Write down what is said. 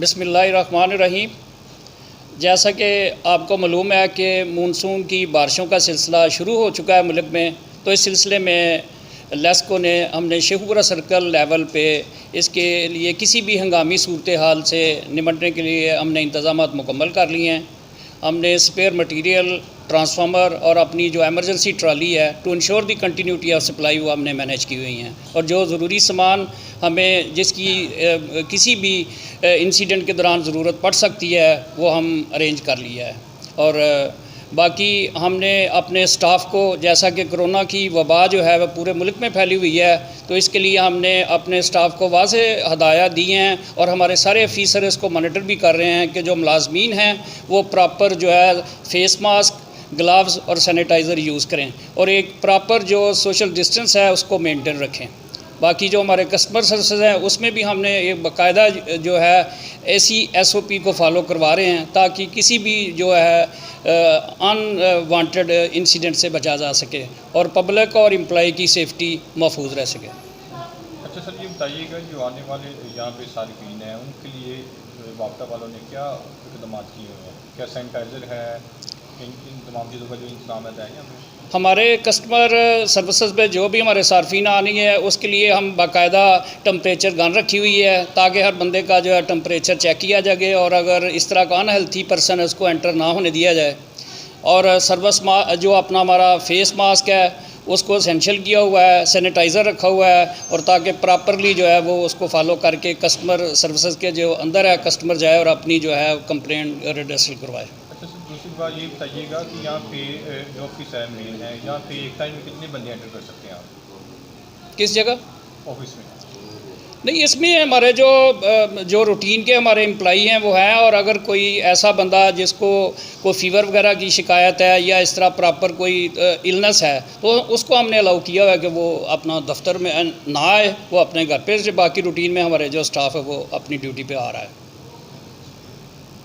बिस्मिल्लाहिर्रहमानिर्रहीम। जैसा कि आपको मालूम है कि मानसून की बारिशों का सिलसिला शुरू हो चुका है मुल्क में, तो इस सिलसिले में लेस्को ने हमने शेखुपुरा सर्कल लेवल पे इसके लिए किसी भी हंगामी सूरत हाल से निपटने के लिए हमने इंतज़ामात मुकम्मल कर लिए हैं। हमने स्पेयर मटीरियल, ट्रांसफार्मर और अपनी जो एमरजेंसी ट्राली है to ensure the continuity of supply वो हमने मैनेज की हुई हैं, और जो ज़रूरी सामान हमें जिसकी किसी भी इंसिडेंट के दौरान ज़रूरत पड़ सकती है वो हम अरेंज कर लिया है। और बाकी हमने अपने स्टाफ को, जैसा कि कोरोना की वबा जो है वह पूरे मुल्क में फैली हुई है, तो इसके लिए हमने अपने स्टाफ को वाज़ेह हदायत दी हैं और हमारे सारे ऑफिसर इसको मॉनिटर भी कर रहे हैं कि जो मुलाजमीन हैं वो प्रॉपर जो है फेस मास्क, ग्लव्स और सैनिटाइज़र यूज़ करें और एक प्रॉपर जो सोशल डिस्टेंस है उसको मेंटेन रखें। बाकी जो हमारे कस्टमर सर्विसेज है उसमें भी हमने एक बाकायदा जो है ऐसी SOP को फॉलो करवा रहे हैं ताकि किसी भी जो है अनवांटेड इंसिडेंट से बचा जा सके और पब्लिक और एम्प्लॉय की सेफ्टी महफूज रह सके। अच्छा सर, ये बताइएगा जो आने वाले यहाँ पे सार्फिन हैं उनके लिए वापटा वालों ने क्या इक़दाम किए हुए हैं? क्या सैनिटाइज़र है, इन तमाम चीज़ों का जो इंतजाम है यहाँ पे? हमारे कस्टमर सर्विसेज पे जो भी हमारे सार्फिन आनी है उसके लिए हम बाकायदा टम्परेचर गन रखी हुई है ताकि हर बंदे का जो है टम्परेचर चेक किया जाए और अगर इस तरह का अनहेल्थी पर्सन है उसको एंटर ना होने दिया जाए। और सर्विस जो अपना हमारा फेस मास्क है उसको एसेंशियल किया हुआ है, सैनिटाइज़र रखा हुआ है, और ताकि प्रॉपरली जो है वो उसको फॉलो करके कस्टमर सर्विसेज के जो अंदर है कस्टमर जाए और अपनी जो है कंप्लेंट रजिस्टर करवाए। अच्छा सर, दूसरी बात ये बताइएगा कि यहाँ पे जो ऑफिस है मेन है, यहाँ पे एक टाइम में कितने बंदे एंटर कर सकते हैं आप? किस जगह? ऑफिस में? नहीं, इसमें हमारे जो रूटीन के हमारे एम्प्लॉई हैं वो हैं, और अगर कोई ऐसा बंदा जिसको कोई फ़ीवर वगैरह की शिकायत है या इस तरह प्रॉपर कोई इलनेस है तो उसको हमने अलाउ किया हुआ है कि वो अपना दफ्तर में ना आए, वो अपने घर पे। बाकी रूटीन में हमारे जो स्टाफ है वो अपनी ड्यूटी पे आ रहा है।